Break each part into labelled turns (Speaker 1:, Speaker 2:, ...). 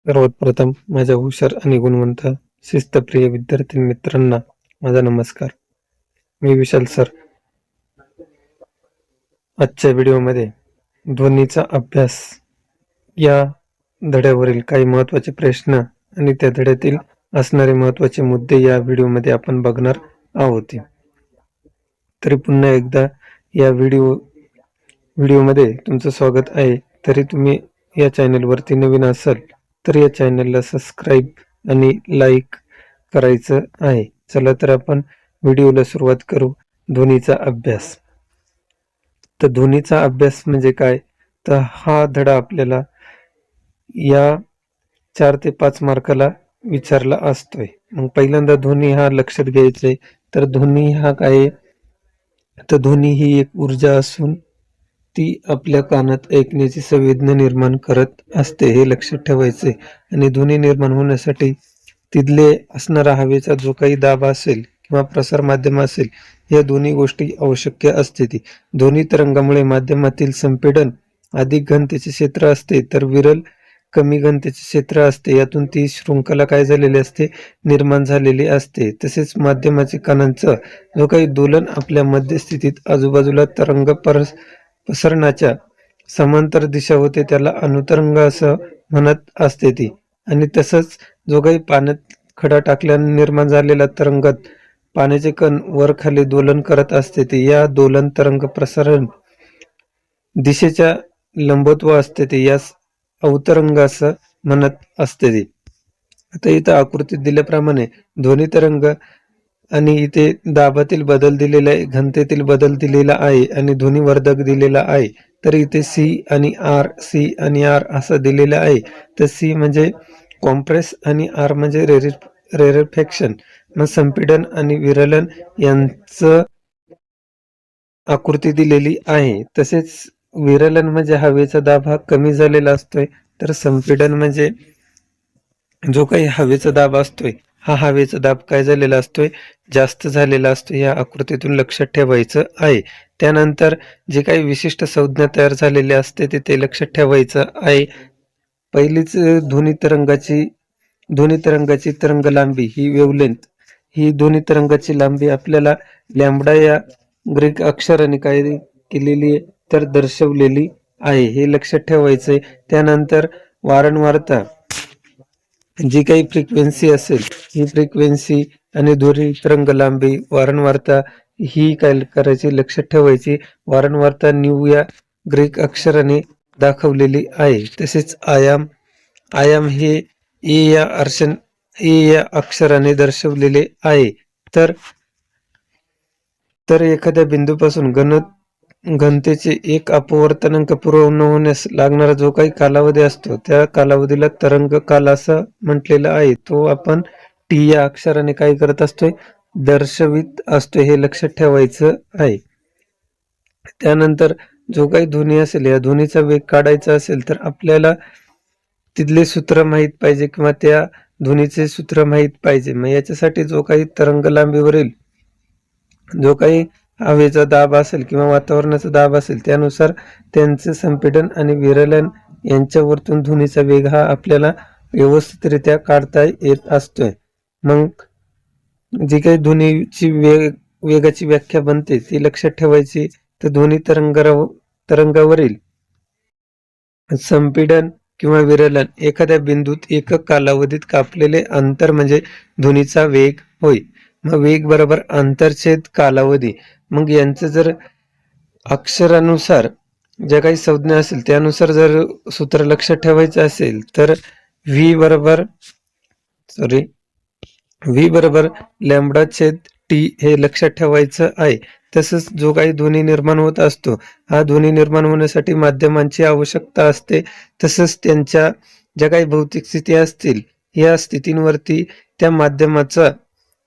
Speaker 1: सर्वात प्रथम माझ्या हुशार आणि गुणवंत शिस्तप्रिय विद्यार्थी मित्रांना माझा नमस्कार. मी विशाल सर. आजच्या व्हिडिओमध्ये ध्वनीचा अभ्यास या धड्यावरील काही महत्त्वाचे प्रश्न आणि त्या धड्यातील असणारे महत्त्वाचे मुद्दे या व्हिडिओमध्ये आपण बघणार आहोत. तरी पुन्हा एकदा या व्हिडिओमध्ये तुमचं स्वागत आहे. तरी तुम्ही या चॅनलवरती नवीन असाल तर या चॅनलला सबस्क्राईब आणि लाईक करायचं आहे. चला तर आपण व्हिडिओला सुरुवात करू. ध्वनीचा अभ्यास. तर ध्वनीचा अभ्यास म्हणजे काय, तर हा धडा आपल्याला या 4 ते 5 मार्काला विचारला असतोय. मग पहिल्यांदा ध्वनी हा लक्षात घ्यायचे. तर ध्वनी हा काय, तर ध्वनी ही एक ऊर्जा असून ती आपल्या कानात ऐकण्याची संवेदना निर्माण करत असते, हे लक्षात ठेवायचे. आणि ध्वनी निर्माण होण्यासाठी तिथले असणारा हवेचा जो काही दाब असेल किंवा प्रसार माध्यम असेल, या दोन्ही गोष्टी आवश्यक असते. ती ध्वनी तरंगामुळे माध्यमातील संपीडन अधिक घनतेचे क्षेत्र असते तर विरल कमी घनतेचे क्षेत्र असते. यातून ती शृंखला काय झालेली असते, निर्माण झालेली असते. तसेच माध्यमाचे कणांचं जो काही दोलन आपल्या मध्यस्थितीत आजूबाजूला तरंग पसरण्याच्या समांतर दिशा होते त्याला अनुतरंग असं म्हणत असते ती. आणि तसंच जो काही पाण्यात खडा टाकल्याने निर्माण झालेला तरंगात पाण्याचे कण वर खाली दोलन करत असते ते, या दोलन तरंग प्रसारण दिशेच्या लंबत्व असते ते, यास अवतरंग असं म्हणत असते ती. आता इथं आकृतीत दिल्याप्रमाणे ध्वनी तरंग आणि इथे दाबातील बदल दिलेला आहे, घनतेतील बदल दिलेला आहे आणि ध्वनिवर्धक दिलेला आहे. तर इथे सी आणि आर असं दिलेलं आहे. तर सी म्हणजे कॉम्प्रेस आणि आर म्हणजे रेरिफिकेशन. मग संपीडन आणि विरलन यांचं आकृती दिलेली आहे. तसेच विरलन म्हणजे हवेचा दाब हा कमी झालेला असतोय, तर संपीडन म्हणजे जो काही हवेचा दाब असतोय हा हवेचा दाब काय झालेला असतोय, जास्त झालेला असतो. या आकृतीतून लक्षात ठेवायचं आहे. त्यानंतर जे काही विशिष्ट संज्ञा तयार झालेली असते ते लक्षात ठेवायचं आहे. पहिलीच ध्वनी तरंगाची तरंग लांबी ही वेव्हलेंथ, ही ध्वनी तरंगाची लांबी आपल्याला लॅम्बडा या ग्रीक अक्षराने काय केलेली तर दर्शवलेली आहे, हे लक्षात ठेवायचंय. त्यानंतर वारंवारता, जी काही फ्रिक्वेन्सी असेल ही फ्रिक्वेन्सी आणि ध्वनी तरंग लांबी वारंवारता ही काय करायची, लक्षात ठेवायची. वारंवारता न्यू या ग्रीक अक्षराने दाखवलेली आहे. तसेच आयाम हे ए या अक्षराने दर्शवलेले आहे. तर एखाद्या बिंदूपासून घनतेचे एक अपवर्तनांक पूर्ण होण्यास लागणारा जो काही कालावधी असतो त्या कालावधीला तरंग काल असं म्हटलेलं आहे. तो आपण टी या अक्षराने काय करत असतोय, दर्शवित असतोय, हे लक्षात ठेवायचं आहे. त्यानंतर जो काही ध्वनी असेल, या ध्वनीचा वेग काढायचा असेल तर आपल्याला तिथले सूत्र माहीत पाहिजे किंवा त्या ध्वनीचे सूत्र माहीत पाहिजे. मग याच्यासाठी जो काही तरंग लांबीवरील जो काही हवेचा दाब असेल किंवा वातावरणाचा दाब असेल त्यानुसार त्यांचे संपीडन आणि विरलन यांच्यावरतून ध्वनीचा वेग हा आपल्याला व्यवस्थितरित्या काढता येत असतोय. मग जी काही ध्वनीची वेगाची व्याख्या बनते ती लक्षात ठेवायची. तर ध्वनी तरंगावरील संपीडन किंवा विरलन एखाद्या बिंदूत एकक कालावधीत कापलेले अंतर म्हणजे ध्वनीचा वेग होय. मग वेग बरोबर अंतरछेद कालावधी. मग यांचं जर अक्षरानुसार ज्या काही संज्ञा असेल त्यानुसार जर सूत्र लक्षात ठेवायचं असेल तर व्ही बरोबर लॅम्बडा छेद टी हे लक्षात ठेवायचं आहे. तसंच जो काही ध्वनी निर्माण होत असतो हा ध्वनी निर्माण होण्यासाठी माध्यमांची आवश्यकता असते. तसंच त्यांच्या ज्या काही भौतिक स्थिती असतील या स्थितींवरती त्या माध्यमाचा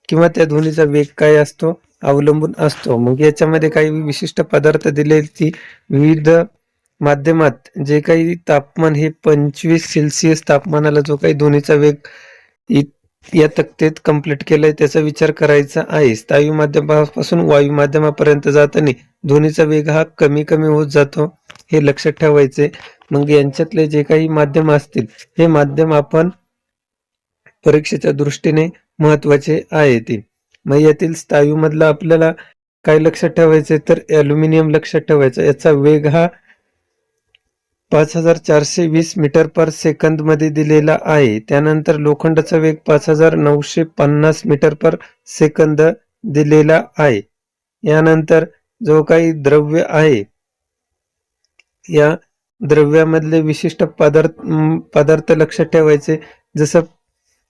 Speaker 1: किंवा त्या ध्वनीचा वेग काय असतो, अवलंबून असतो. मग याच्यामध्ये काही विशिष्ट पदार्थ दिले की विविध माध्यमात जे काही तापमान हे 25 सेल्सिअस तापमानाला जो काही ध्वनीचा वेग या तक्तेत कंप्लीट केलाय त्याचा विचार करायचा आहे. स्थायू माध्यमापासून वायू माध्यमापर्यंत जाताना ध्वनीचा वेग हा कमी होत जातो, हे लक्षात ठेवायचे. मग यांच्यातले जे काही माध्यम असतील हे माध्यम आपण परीक्षेच्या दृष्टीने महत्वाचे आहे ते. मग यातील स्थायू मधला आपल्याला काय लक्षात ठेवायचे तर ॲल्युमिनियम लक्षात ठेवायचा. याचा वेग हा 5420 मीटर पर सेकंद मध्ये दिलेला आहे. त्यानंतर लोखंडाचा वेग 5950 मीटर पर सेकंद दिलेला आहे. यानंतर जो काही द्रव्य आहे या द्रव्यामधले विशिष्ट पदार्थ लक्षात ठेवायचे, जसं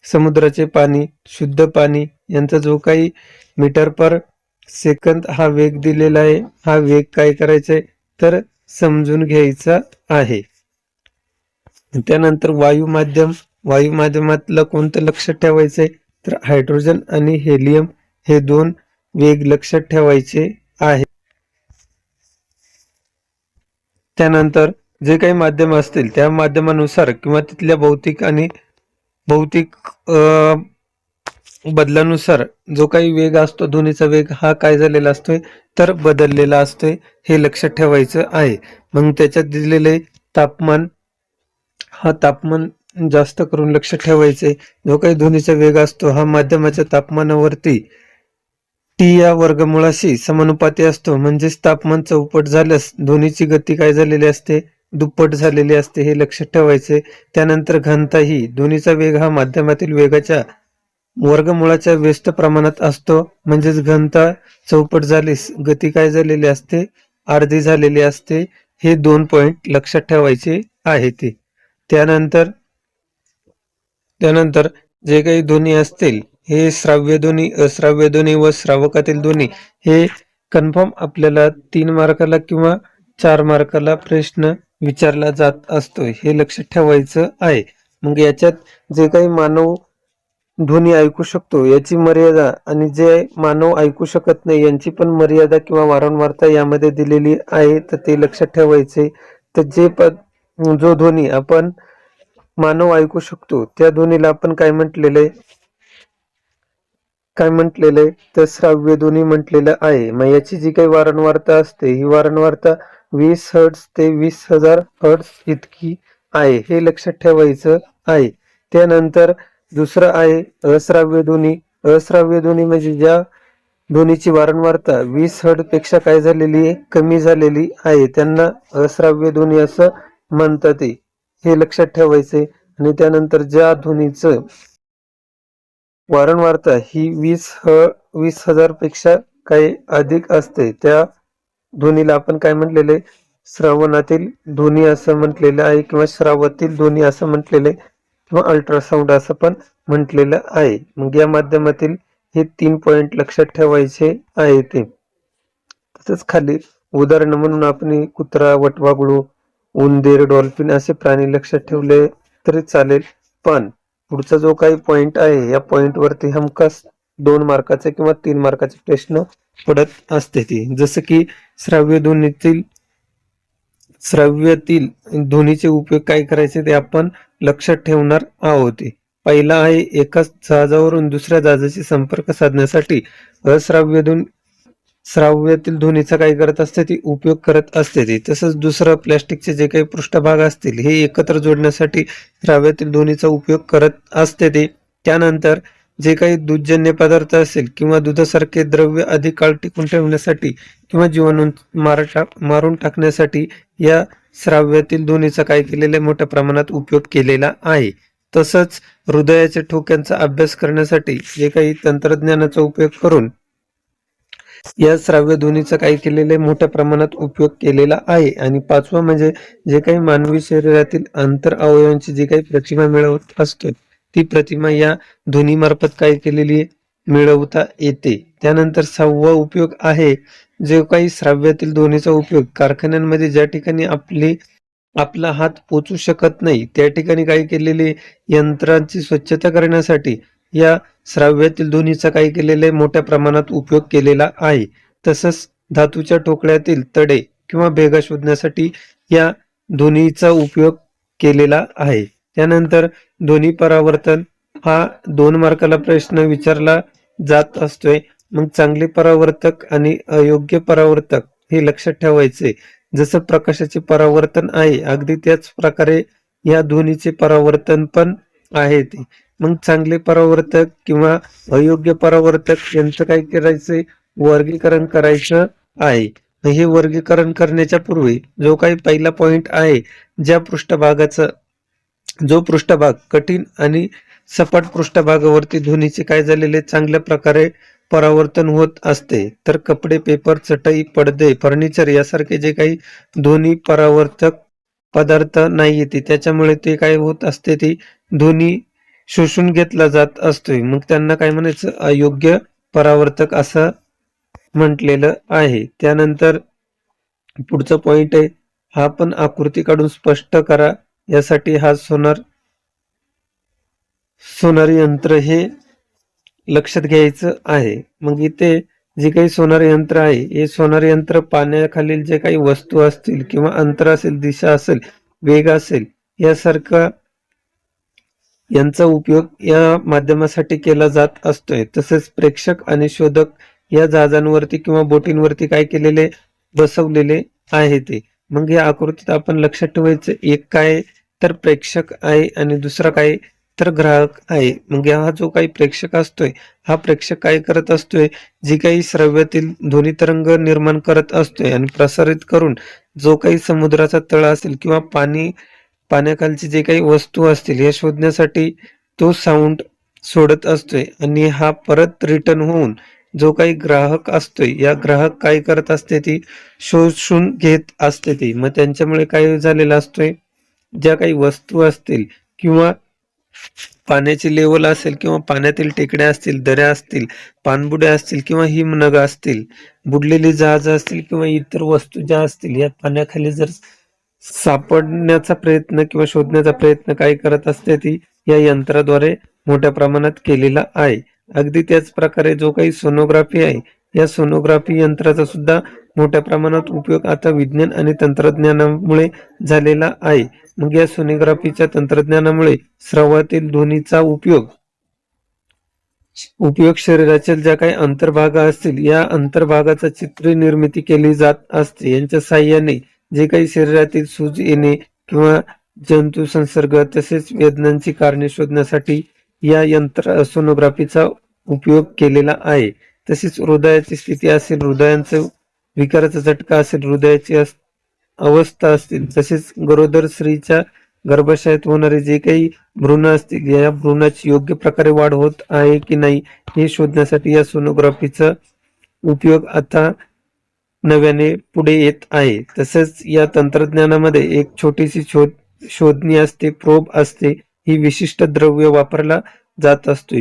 Speaker 1: समुद्राचे पाणी, शुद्ध पाणी यांचा जो काही मीटर पर सेकंद हा वेग दिलेला आहे, हा वेग काय करायचा तर समजून घ्यायचा आहे. त्यानंतर वायू माध्यमातलं कोणतं लक्षात ठेवायचंय तर हायड्रोजन आणि हेलियम हे दोन वेग लक्षात ठेवायचे आहे. त्यानंतर जे काही माध्यम असतील त्या माध्यमानुसार किंवा तिथल्या भौतिक बदलानुसार जो काही वेग असतो ध्वनीचा वेग हा काय झालेला असतोय तर बदललेला असतोय, हे लक्षात ठेवायचं आहे. मग त्याच्यात दिलेले तापमान, हा तापमान जास्त करून लक्षात ठेवायचे. जो काही ध्वनीचा वेग असतो हा माध्यमाच्या तापमानावरती टी या वर्गमुळाशी समानुपाती असतो. म्हणजेच तापमान चौपट झाल्यास ध्वनीची गती काय झालेली असते दुप्पट झालेली असते, हे लक्षात ठेवायचे. त्यानंतर घनता ही ध्वनीचा वेग हा माध्यमातील वेगाच्या वर्गमुळाच्या व्यस्त प्रमाणात असतो. म्हणजेच घनता चौपट झालीस गती काय झालेली असते अर्धी झालेली असते. हे 2 पॉइंट लक्षात ठेवायचे आहे ते. त्यानंतर जे काही ध्वनी असतील हे श्राव्य ध्वनी, अश्राव्य ध्वनी व श्रावकातील ध्वनी हे कन्फर्म आपल्याला 3 मार्काला किंवा 4 मार्काला प्रश्न विचारला जात असतो, हे लक्षात ठेवायचं आहे. मग याच्यात जे काही मानव ध्वनी ऐकू शकतो याची मर्यादा आणि जे मानव ऐकू शकत नाही यांची पण मर्यादा किंवा वारंवारता यामध्ये दिलेली आहे, तर ते लक्षात ठेवायचे. तर जो ध्वनी आपण मानव ऐकू शकतो त्या ध्वनीला आपण काय म्हटलेलं तर श्राव्य ध्वनी म्हटलेलं आहे. मग याची जी काही वारंवारता असते ही वारंवारता 20 हर्ट्झ ते 20,000 हर्ट्झ इतकी आहे, हे लक्षात ठेवायचं आहे. त्यानंतर दुसरं आहे अश्राव्य ध्वनी. अश्राव्य ध्वनी म्हणजे ज्या ध्वनीची वारंवारता 20 हर्ट्झ पेक्षा काय झालेली आहे कमी झालेली आहे, त्यांना अश्राव्य ध्वनी असं म्हणतात, हे लक्षात ठेवायचे. आणि त्यानंतर ज्या ध्वनीचं वारंवारता ही 20,000 पेक्षा काही अधिक असते त्या ध्वनीला आपण काय म्हटलेले श्रवणातील ध्वनी असं म्हटलेलं आहे, किंवा श्रावातील ध्वनी असं म्हटलेलं आहे, किंवा अल्ट्रासाऊंड असं पण म्हटलेलं आहे. मग या माध्यमातील हे 3 पॉइंट लक्षात ठेवायचे आहे ते. तसंच खाली उदाहरण म्हणून आपण कुत्रा, वटवाघळू, उंदीर, डॉल्फिन असे प्राणी लक्षात ठेवले तरी चालेल. पण पुढचा जो काही पॉइंट आहे या पॉइंट वरती हमखास 2 मार्काचे किंवा 3 मार्काचे प्रश्न पडत असते ती. जसं की श्राव्यातील ध्वनीचे उपयोग काय करायचे ते आपण लक्षात ठेवणार आहोत. पहिला आहे एकाच जहाजावरून दुसऱ्या जहाजाशी संपर्क साधण्यासाठी श्राव्यातील ध्वनीचा काय करत असते ती उपयोग करत असते ती. तसंच दुसरं प्लॅस्टिकचे जे काही पृष्ठभाग असतील हे एकत्र जोडण्यासाठी श्राव्यातील ध्वनीचा उपयोग करत असते ते. त्यानंतर जे काही दूधजन्य पदार्थ असेल किंवा दुधासारखे द्रव्य अधिक काळ टिकून ठेवण्यासाठी किंवा जीवाणू मारून टाकण्यासाठी या श्राव्यातील ध्वनीचा काय केलेला मोठ्या प्रमाणात उपयोग केलेला आहे. तसंच हृदयाच्या ठोक्यांचा अभ्यास करण्यासाठी जे काही तंत्रज्ञानाचा उपयोग करून या श्राव्य ध्वनीचा काय केलेला मोठ्या प्रमाणात उपयोग केलेला आहे. आणि 5वं म्हणजे जे काही मानवी शरीरातील आंतर अवयवांची जी काही प्रतिमा मिळवत असतो ती प्रतिमा या ध्वनीमार्फत काय केलेली मिळवता येते. त्यानंतर 6वा उपयोग आहे जे काही श्राव्यातील ध्वनीचा उपयोग कारखान्यांमध्ये ज्या ठिकाणी आपला हात पोचू शकत नाही त्या ठिकाणी काय केलेले यंत्रांची स्वच्छता करण्यासाठी या श्राव्यातील ध्वनीचा काय केलेला मोठ्या प्रमाणात उपयोग केलेला आहे. तसंच धातूच्या ठोकळ्यातील तडे किंवा भेगा शोधण्यासाठी या ध्वनीचा उपयोग केलेला आहे. त्यानंतर ध्वनी परावर्तन हा 2 मार्काला प्रश्न विचारला जात असतोय. मग चांगले परावर्तक आणि अयोग्य परावर्तक हे लक्षात ठेवायचे. जसं प्रकाशाचे परावर्तन आहे अगदी त्याच प्रकारे या ध्वनीचे परावर्तन पण आहे ते. मग चांगले परावर्तक किंवा अयोग्य परावर्तक यांचं काय करायचंय, वर्गीकरण करायचं आहे. हे वर्गीकरण करण्याच्या पूर्वी जो काही पहिला पॉइंट आहे, ज्या पृष्ठभागाचा जो पृष्ठभाग कठीण आणि सपाट पृष्ठभागावरती ध्वनीचे काय झालेले चांगल्या प्रकारे परावर्तन होत असते, तर कपडे, पेपर, चटई, पडदे, फर्निचर यासारखे जे काही ध्वनी परावर्तक पदार्थ नाही येते त्याच्यामुळे ते काय होत असते, ती ध्वनी शोषून घेतला जात असतोय. मग त्यांना काय म्हणायचं, अयोग्य परावर्तक असं म्हटलेलं आहे. त्यानंतर पुढचा पॉइंट आहे, हा पण आकृती काढून स्पष्ट करा. यासाठी हा सोनार यंत्र हे लक्षात घ्यायचं आहे. मग इथे जे काही सोनार यंत्र आहे, हे सोनार यंत्र पाण्याखालील जे काही वस्तू असतील किंवा अंतर असेल, दिशा असेल, वेग असेल यासारखा यांचा उपयोग या माध्यमासाठी केला जात असतोय. तसेच प्रेक्षक आणि शोधक या जहाजांवरती किंवा बोटींवरती काय केलेले, बसवलेले आहे ते. मग या आकृतीत आपण लक्षात ठेवायचं, एक काय तर प्रेक्षक आहे आणि दुसरा काय तर ग्राहक आहे. मग हा जो काही प्रेक्षक असतोय, हा प्रेक्षक काय करत असतोय, जी काही श्रव्यातील ध्वनी तरंग निर्माण करत असतोय आणि प्रसारित करून जो काही समुद्राचा तळ असेल किंवा पाण्याखालची जे काही वस्तू असतील हे शोधण्यासाठी तो साऊंड सोडत असतोय आणि हा परत रिटर्न होऊन जो काही ग्राहक असतोय, या ग्राहक काय करत असते, ती शोषून घेत असते ती. मग त्यांच्यामुळे काय झालेलं असतोय, ज्या काही वस्तू असतील किंवा पाण्याची लेवल असेल किंवा पाण्यातील टेकड्या असतील, दऱ्या असतील, पाणबुड्या असतील किंवा हिमनग असतील, बुडलेली जहाज असतील किंवा इतर वस्तू ज्या असतील, या पाण्याखाली जर सापडण्याचा प्रयत्न किंवा शोधण्याचा प्रयत्न काय करत असते, ती या यंत्राद्वारे मोठ्या प्रमाणात केलेला आहे. अगदी त्याच प्रकारे जो काही सोनोग्राफी आहे, या सोनोग्राफी यंत्राचा सुद्धा मोठ्या प्रमाणात उपयोग आता विज्ञान आणि तंत्रज्ञानामुळे झालेला आहे. मग या सोनोग्राफीच्या तंत्रज्ञानामुळे स्रावातील ध्वनीचा उपयोग शरीराच्या ज्या काही अंतर्भाग असतील, या अंतर्भागाचा चित्र निर्मिती केली जात असते. यांच्या साहाय्याने जे काही शरीरातील सूज येणे किंवा जंतू संसर्ग तसेच वेदनांची कारणे शोधण्यासाठी या सोनोग्राफीचा उपयोग केलेला आहे. तसेच हृदयाची स्थिती असेल, हृदयांचं विकाराचा झटका असेल, हृदयाची अवस्था असतील, तसेच गरोदर स्त्रीच्या गर्भाशयात होणारे जे काही भ्रूण असतील, या भ्रूणाची योग्य प्रकारे वाढ होत आहे की नाही हे शोधण्यासाठी या सोनोग्राफीचा उपयोग आता नव्याने पुढे येत आहे. तसेच या तंत्रज्ञानामध्ये एक छोटीशी शोधणी असते, प्रोब असते. ही विशिष्ट द्रव्य वापरला जात असतो.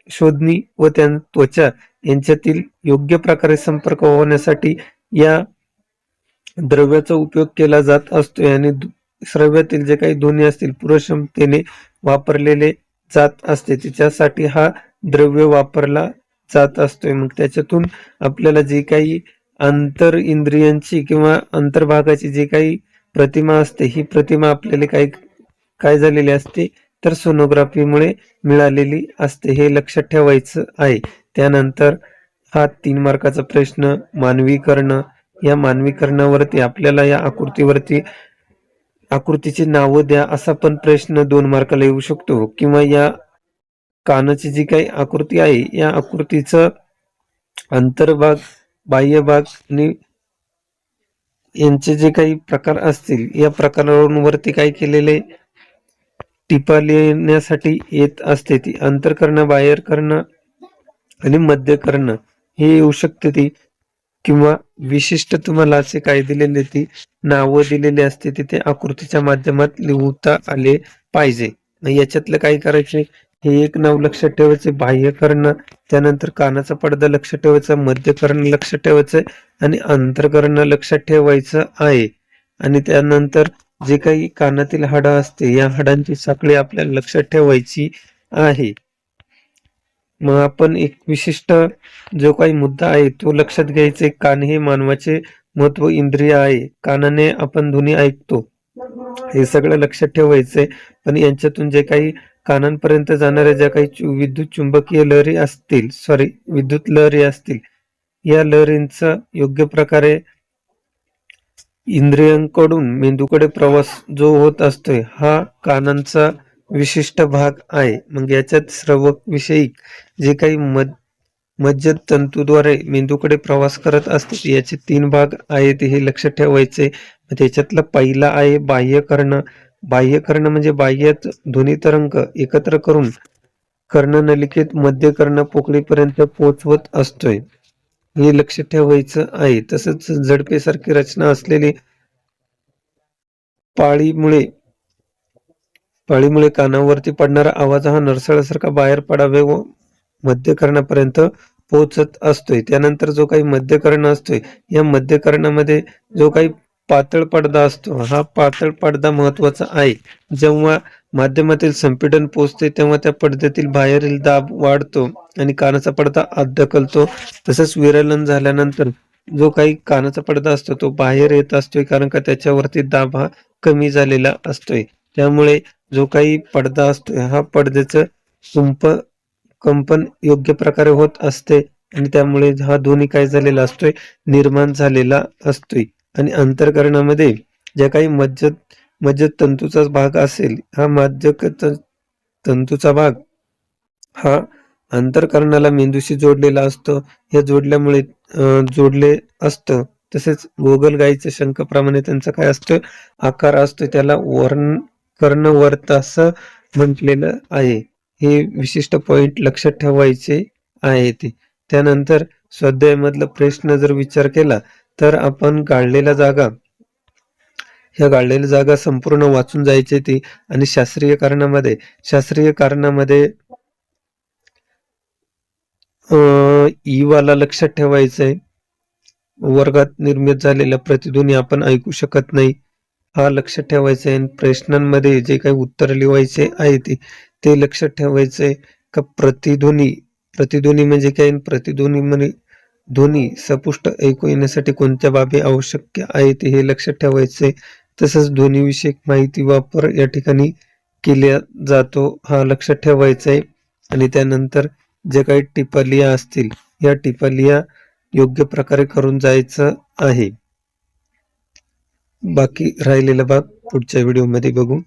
Speaker 1: शोधणी व त्वचा यांच्यातील योग्य प्रकारे संपर्क होण्यासाठी या द्रव्याचा उपयोग केला जात असतोय आणि श्रव्यातील जे काही ध्वनी असतील पुरेक्षमतेने वापरलेले जात असते, तिच्यासाठी हा द्रव्य वापरला जात असतोय. मग त्याच्यातून आपल्याला जे काही अंतर इंद्रियांची किंवा अंतर्भागाची जी काही प्रतिमा असते, ही प्रतिमा आपल्याला काय झालेली असते, तर सोनोग्राफीमुळे मिळालेली असते. हे लक्षात ठेवायचं आहे. त्यानंतर हा 3 मार्काचा प्रश्न, मानवीकरण. या मानवीकरणावरती आपल्याला या आकृतीची नावं द्या असा पण प्रश्न 2 मार्काला येऊ शकतो, किंवा या कानाची जी काही आकृती आहे, या आकृतीचं अंतर्भाग, बाह्यभाग आणि यांचे जे काही प्रकार असतील, या प्रकारांवरती काय केलेले टिपा लिहिण्यासाठी येत असते. ती अंतर्कर्ण, बाह्यकर्ण आणि मध्यकर्ण हे येऊ शकते ती, किंवा विशिष्ट तुम्हाला असे काय दिलेले ती नावं दिलेली असते, तिथे आकृतीच्या माध्यमात लिहता आले पाहिजे. याच्यातलं काय करायचे, हे एक नाव लक्षात ठेवायचे, बाह्यकर्ण. त्यानंतर कानाचा पडदा लक्षात ठेवायचा, मध्यकर्ण लक्षात ठेवायचं आणि अंतर्कर्ण लक्षात ठेवायचं आहे. आणि त्यानंतर जे काही कानातील हाडं असते, या हाडांची साखळी आपल्याला लक्षात ठेवायची आहे. मग आपण एक विशिष्ट जो काही मुद्दा आहे तो लक्षात घ्यायचा. कान हे मानवाचे महत्व इंद्रिय आहे. कानाने आपण ध्वनी ऐकतो, हे सगळं लक्षात ठेवायचंय. पण यांच्यातून जे काही कानांपर्यंत जाणाऱ्या ज्या काही विद्युत चुंबकीय लहरी असतील, विद्युत लहरी असतील, या लहरींचा योग्य प्रकारे इंद्रियांकडून मेंदूकडे प्रवास जो होत असतोय हा कानांचा विशिष्ट भाग आहे. मग याच्यात श्रवक विषयिक जे काही मज्जातंतूद्वारे मेंदूकडे प्रवास करत असतात याचे 3 भाग आहेत हे लक्षात ठेवायचे. त्याच्यातला पहिला आहे बाह्यकर्ण. बाह्यकर्ण म्हणजे बाह्यात ध्वनी तरंग एकत्र करून कर्णनलिकेत मध्य कर्ण पोकळीपर्यंत पोहोचवत असतोय, हे लक्षात ठेवायचं आहे. तसंच झडपेसारखी रचना असलेली पाळीमुळे कानावरती पडणारा आवाज हा नरसाळ्यासारखा बाहेर पडावे व मध्यकर्णापर्यंत पोहोचत असतोय. त्यानंतर जो काही मध्यकर्ण असतोय या मध्यकर्णामध्ये जो काही पातळ पडदा असतो हा पातळ पडदा महत्वाचा आहे. जेव्हा माध्यमातील संपीडन पोहोचते तेव्हा त्या पडद्यातील बाहेरील दाब वाढतो आणि कानाचा पडदा आत ढकलतो. तसंच विरलन झाल्यानंतर जो काही कानाचा पडदा असतो तो बाहेर येत असतोय, कारण का त्याच्यावरती दाब हा कमी झालेला असतोय. त्यामुळे जो काही पडदा असतोय हा पडद्याचं कंपन योग्य प्रकारे होत असते आणि त्यामुळे हा ध्वनी काय झालेला असतोय निर्माण झालेला असतोय. आणि अंतरकरणामध्ये ज्या काही मज्जत तंतूचा भाग असेल हा मज्जक तंतूचा भाग हा अंतरकरणाला मेंदूशी जोडलेला असतो. हे जोडल्यामुळे जोडले असतं. तसेच गोगलगाईच्या शंखाप्रमाणे त्यांचा काय असतं आकार असतो, त्याला कर्णवर्त असं म्हटलेलं आहे. हे विशिष्ट पॉइंट लक्षात ठेवायचे आहे ते. त्यानंतर स्वाध्यायामधला प्रश्न जर विचार केला तर आपण ह्या गाळलेल्या जागा संपूर्ण वाचून जायचे ती. आणि शास्त्रीय कारणामध्ये ई वाला लक्षात ठेवायचंय. वर्गात निर्मित झालेला प्रतिध्वनी आपण ऐकू शकत नाही हा लक्षात ठेवायचा आहे. प्रश्नांमध्ये जे काही उत्तर लिहायचे आहे ते लक्षात ठेवायचंय का प्रतिध्वनी म्हणजे काय, प्रतिध्वनी म्हणजे ध्वनी सपुष्ट ऐकू येण्यासाठी कोणत्या बाबी आवश्यक आहेत हे लक्षात ठेवायचे. तसंच ध्वनीविषयक माहिती वापर या ठिकाणी केला जातो हा लक्षात ठेवायचा आहे. आणि त्यानंतर जे काही टिपलिया असतील या टिपलिया योग्य प्रकारे करून जायचं आहे. बाकी राहिलेला भाग पुढच्या व्हिडिओमध्ये बघू.